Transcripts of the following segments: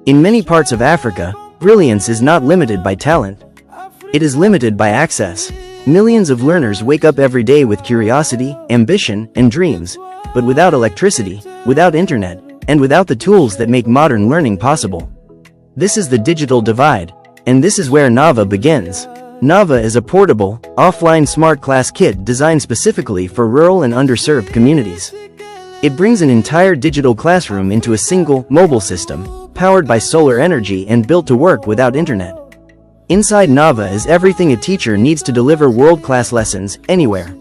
In many parts of Africa, brilliance is not limited by talent. It is limited by access. Millions of learners wake up every day with curiosity, ambition, and dreams, but without electricity, without internet, and without the tools that make modern learning possible. This is the digital divide, and this is where Nhava begins. Nhava is a portable, offline SmartClass Kit designed specifically for rural and underserved communities. It brings an entire digital classroom into a single, mobile system, powered by solar energy and built to work without internet. Inside Nhava is everything a teacher needs to deliver world-class lessons, anywhere.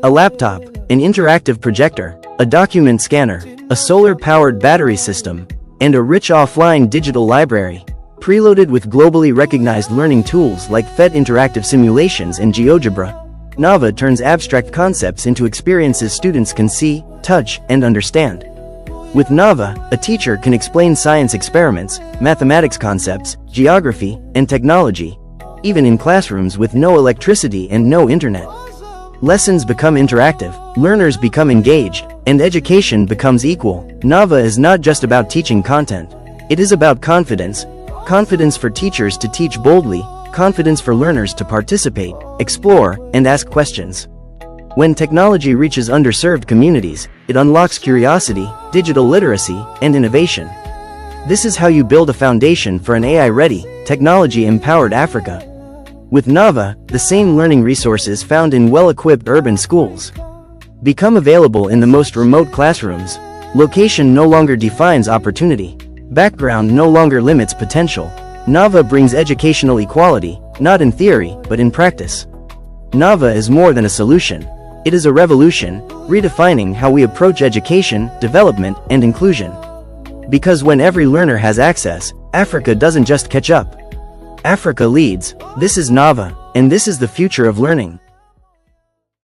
A laptop, an interactive projector, a document scanner, a solar-powered battery system, and a rich offline digital library, preloaded with globally recognized learning tools like PhET interactive simulations and GeoGebra. Nhava turns abstract concepts into experiences students can see, touch, and understand. With Nhava, a teacher can explain science experiments, mathematics concepts, geography, and technology, even in classrooms with no electricity and no internet. Lessons become interactive, learners become engaged, and education becomes equal. Nhava is not just about teaching content. It is about confidence. Confidence for teachers to teach boldly, confidence for learners to participate, explore, and ask questions. When technology reaches underserved communities, it unlocks curiosity, digital literacy, and innovation. This is how you build a foundation for an AI-ready, technology-empowered Africa. With Nhava, the same learning resources found in well-equipped urban schools become available in the most remote classrooms. Location no longer defines opportunity. Background no longer limits potential. Nhava brings educational equality, not in theory, but in practice. Nhava is more than a solution. It is a revolution, redefining how we approach education, development, and inclusion. Because when every learner has access, Africa doesn't just catch up. Africa leads. This is Nhava, and this is the future of learning.